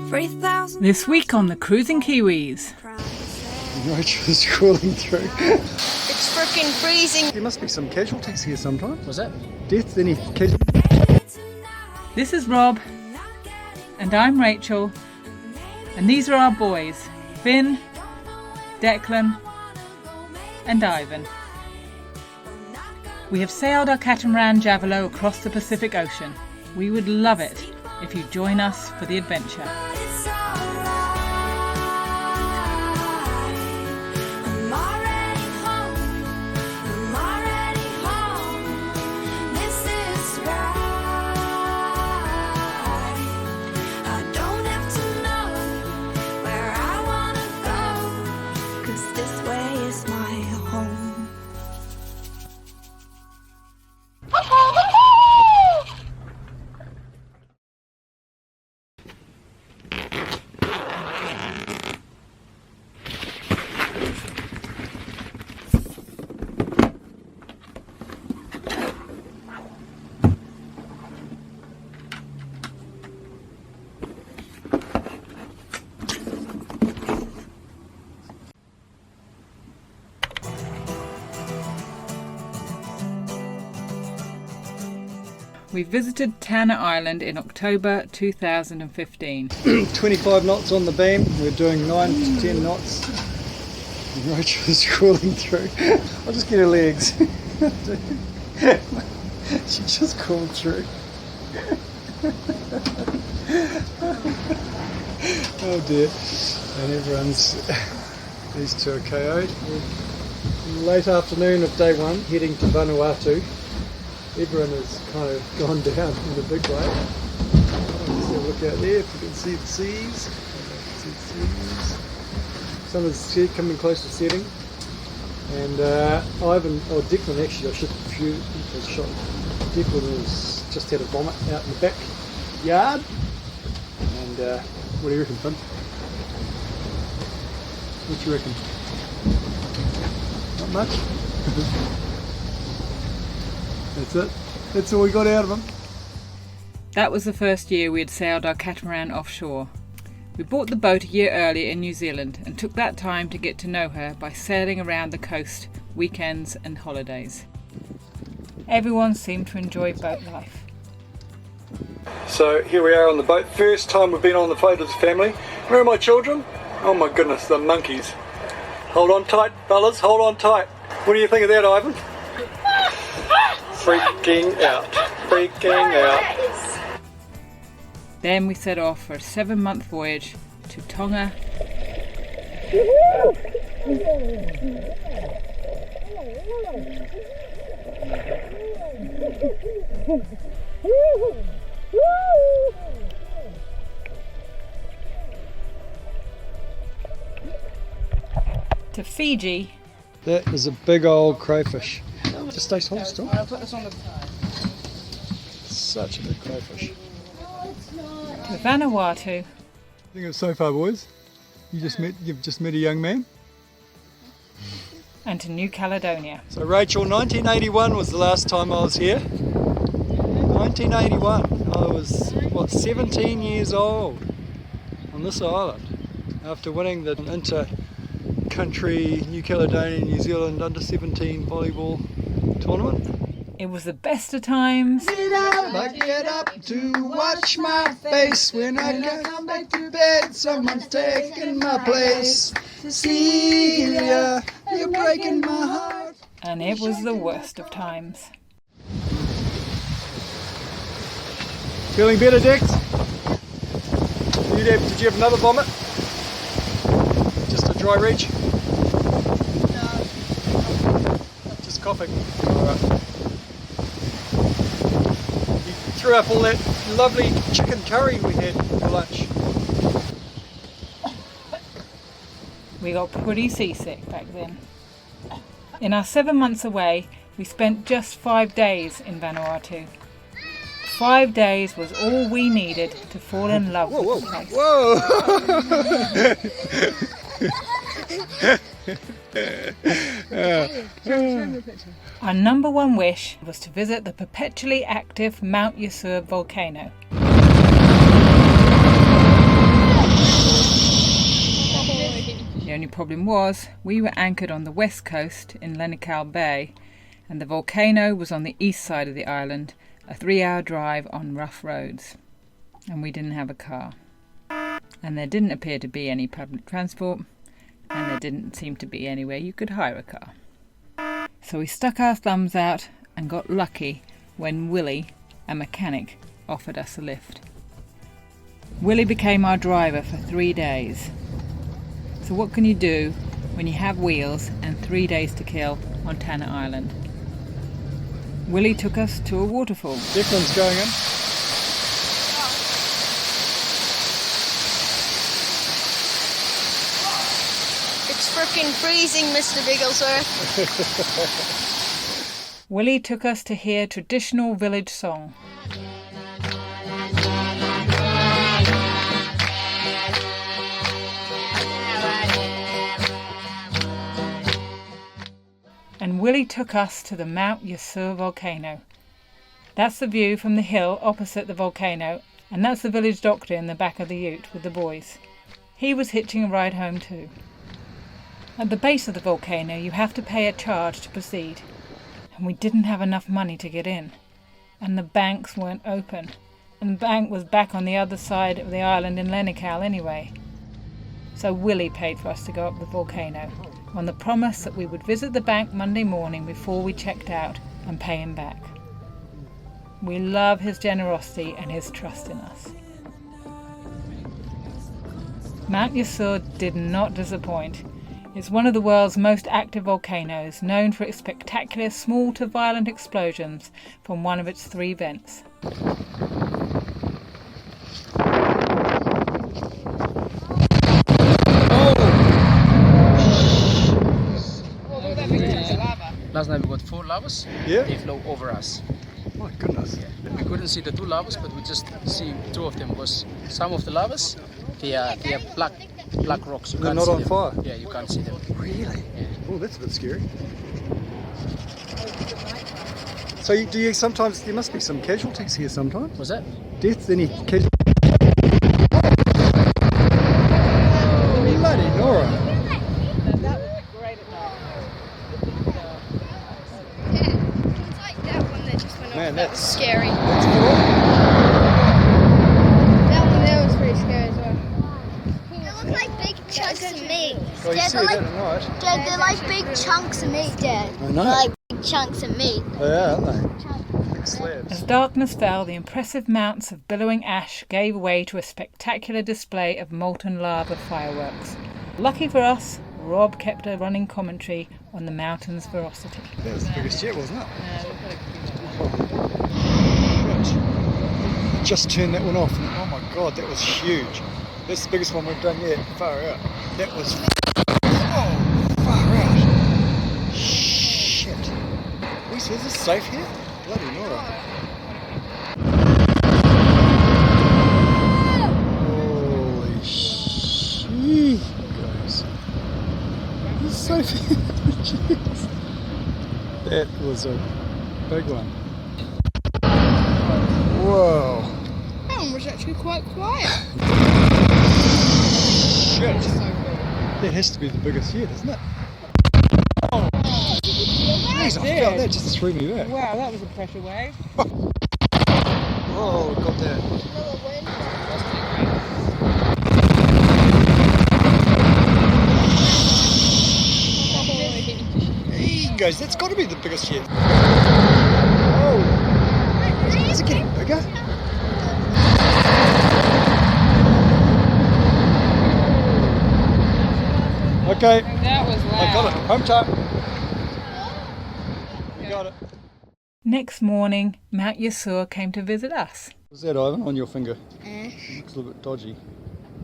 This week on the Cruising Kiwis. Rachel's crawling through. It's freaking freezing. There must be some casualties here sometimes. Was that? Deaths, any casualties? This is Rob, and I'm Rachel, and these are our boys, Finn, Declan, and Ivan. We have sailed our catamaran Javelot across the Pacific Ocean. We would love it if you join us for the adventure. We visited Tanna Island in October 2015. 25 knots on the beam. We're doing 9 to 10 knots. And Rachel's crawling through. I'll just get her legs. She just crawled through. Oh dear. And everyone's, these two are KO'd. Late afternoon of day one, heading to Vanuatu. Everyone has kind of gone down in a big way. Just have a look out there if you can see the seas. Sun is coming close to setting. And Declan actually, I should have shot. Declan has just had a vomit out in the backyard. And what do you reckon, Finn? What do you reckon? Not much? That's it. That's all we got out of them. That was the first year we had sailed our catamaran offshore. We bought the boat a year earlier in New Zealand and took that time to get to know her by sailing around the coast, weekends and holidays. Everyone seemed to enjoy boat life. So here we are on the boat. First time we've been on the boat as a family. Where are my children? Oh my goodness, the monkeys. Hold on tight, fellas, hold on tight. What do you think of that, Ivan? Freaking out. Then we set off for a 7-month voyage to Tonga. To Fiji. That is a big old crayfish. Just stay still. I'll put this on the... Such a big crayfish. To Vanuatu. I think it's so far, boys. You've just met a young man. And to New Caledonia. So Rachel, 1981 was the last time I was here. 1981. I was 17 years old on this island after winning the inter-country New Caledonia New Zealand under 17 volleyball tournament. It was the best of times. I get up to watch my face. When I come back to bed, someone's taking my place. Cecilia, you're breaking my heart. And it was the worst of times. Feeling better, Dex? Did you have another vomit? Just a dry reach? No. Just coughing. Alright. Threw up all that lovely chicken curry we had for lunch. We got pretty seasick back then. In our 7 months away, we spent just 5 days in Vanuatu. 5 days was all we needed to fall in love with the place. Our number one wish was to visit the perpetually active Mount Yasur volcano. problem was, we were anchored on the west coast in Layup Bay, and the volcano was on the east side of the island, a 3-hour drive on rough roads. And we didn't have a car. And there didn't appear to be any public transport, and there didn't seem to be anywhere you could hire a car. So we stuck our thumbs out and got lucky when Willie, a mechanic, offered us a lift. Willie became our driver for 3 days. So what can you do when you have wheels and 3 days to kill on Tanna Island? Willie took us to a waterfall. Declan's going in. It's frickin' freezing, Mr. Bigglesworth. Willie took us to hear traditional village song. And Willie took us to the Mount Yasur volcano. That's the view from the hill opposite the volcano, and that's the village doctor in the back of the ute with the boys. He was hitching a ride home too. At the base of the volcano you have to pay a charge to proceed, and we didn't have enough money to get in, and the banks weren't open, and the bank was back on the other side of the island in Layup anyway. So Willie paid for us to go up the volcano, on the promise that we would visit the bank Monday morning before we checked out and pay him back. We love his generosity and his trust in us. Mount Yasur did not disappoint. It's one of the world's most active volcanoes, known for its spectacular small to violent explosions from one of its 3 vents. Last night we got 4 lavas. Yeah. They flew over us. My goodness. We couldn't see the 2 lavas, but we just see 2 of them. Because some of the lavas, they are black rocks. You They're can't not see on them. fire? Yeah, you can't see them. Really? Yeah. Oh, that's a bit scary. So you sometimes, there must be some casualties here sometimes? Was that? Deaths, any casualties? Bloody Nora. That was great at night. It's like that one that just went off. Man, that was that's- scary. That's cool. That one there was pretty scary as well. They look like big chunks of meat. Oh, you see that at night? Dad, they're like big chunks of meat, Dad. I know. They're like big chunks of meat. They are, aren't they? Big slabs. As darkness fell, the impressive mounts of billowing ash gave way to a spectacular display of molten lava fireworks. Lucky for us, Rob kept a running commentary on the mountain's ferocity. That was the biggest yet, wasn't it? Just turned that one off. Oh my god, that was huge. That's the biggest one we've done yet. Far out. That was. Oh, far out. Shit. Is this safe here? Bloody Nora. Holy shit, guys. This is safe here. Jeez. That was a big one. Whoa. That one was actually quite quiet. Shit. That has to be the biggest yet, isn't it? Oh. Jeez, I felt that just threw me back. Wow, that was a pressure wave. Oh, got that. Hey guys, that's got to be the biggest yet. Oh. Is it getting bigger? Okay, That was loud. I got it. Home time. You got it. Next morning, Mount Yasur came to visit us. What's that, Ivan, on your finger? Ash. Looks a little bit dodgy.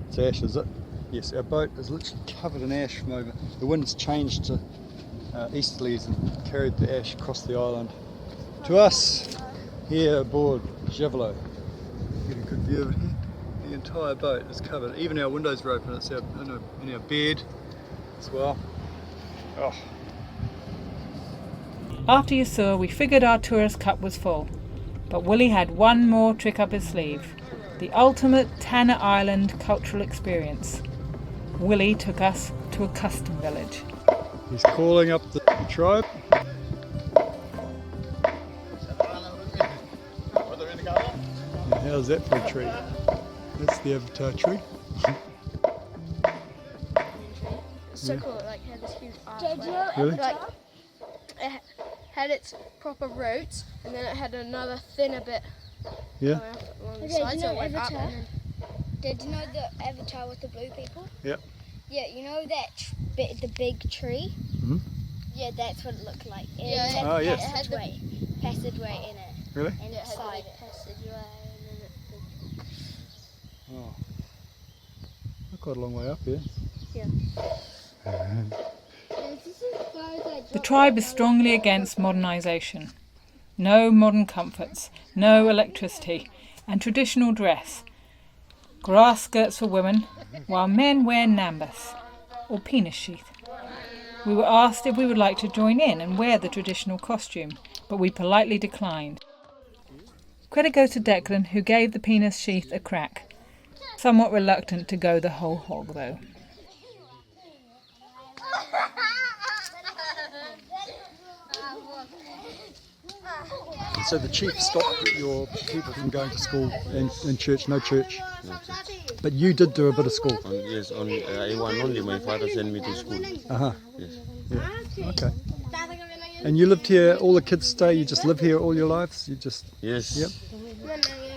It's ash, is it? Yes, our boat is literally covered in ash from over. The wind's changed to easterlies and carried the ash across the island. To us, here aboard Javelot. Get a good view of it here. The entire boat is covered. Even our windows are open. It's in our bed as well. Oh. After Yasur, we figured our tourist cup was full, but Willie had one more trick up his sleeve. The ultimate Tanna Island cultural experience. Willie took us to a Kastom village. He's calling up the tribe. And how's that for a tree? That's the avatar tree. So cool, it like had this huge arch. Really? Like, it had its proper roots, and then it had another thinner bit. Yeah. Along the Okay, side, do you so know it went up Avatar? and then- Did you know the avatar with the blue people? Yep. Yeah, you know that the big tree? Mhm. Yeah, that's what it looked like. Yeah, had Oh, yes. passageway in it. Really? And Yeah, it had the inside. passageway, and then it. Oh. We're quite a long way up here. The tribe is strongly against modernisation. No modern comforts, no electricity, and traditional dress. Grass skirts for women, while men wear nambas, or penis sheath. We were asked if we would like to join in and wear the traditional costume, but we politely declined. Credit goes to Declan, who gave the penis sheath a crack. Somewhat reluctant to go the whole hog, though. So the chief stopped your people from going to school and church, no church. But you did do a bit of school. Yes, I want only my father sent me to school. Uh-huh. Yes. Yeah. Okay. And you lived here, all the kids stay, you just live here all your lives? You just, Yes. yep.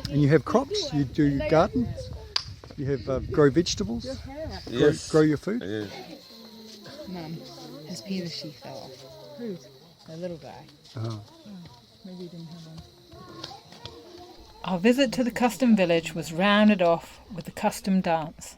And you have crops, you do garden, you have grow vegetables, Yes. grow your food? Yes. Mum, his penis sheath fell off. Whose? The little guy. Uh-huh. Maybe he didn't have one. Our visit to the Kastom village was rounded off with the Kastom dance.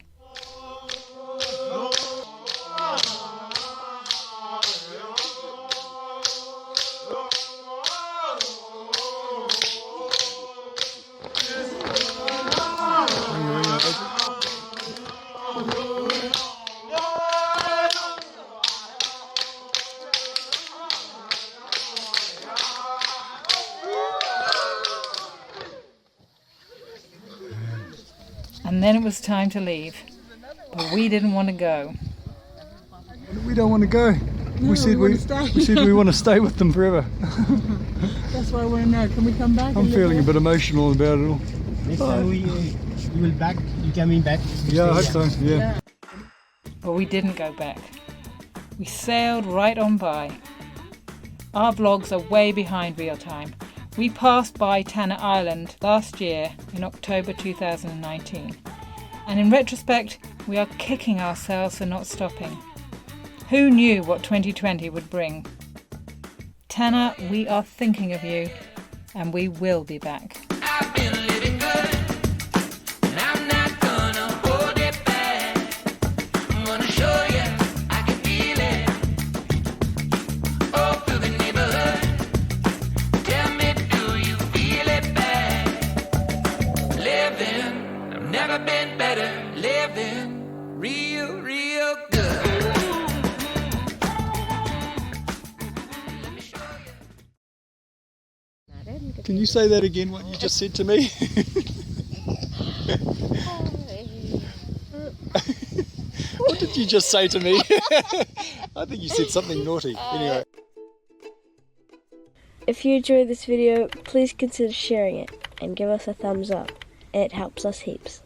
And then it was time to leave, but we didn't want to go. We don't want to go. We said we want to stay with them forever. That's why I want to know. Can we come back? I'm feeling a bit emotional about it all. Next time you will back. You coming back? Yeah, I hope so. Yeah. But we didn't go back. We sailed right on by. Our vlogs are way behind real time. We passed by Tanna Island last year in October 2019. And in retrospect, we are kicking ourselves for not stopping. Who knew what 2020 would bring? Tanna, we are thinking of you, and we will be back. I've been living good, and I'm not gonna hold it back. I'm gonna show you I can feel it. All through the neighborhood. Tell me, do you feel it back? Living, I've never been better. Living real, real good. Can you say that again, what you just said to me? What did you just say to me? I think you said something naughty. Anyway. If you enjoyed this video, please consider sharing it and give us a thumbs up. It helps us heaps.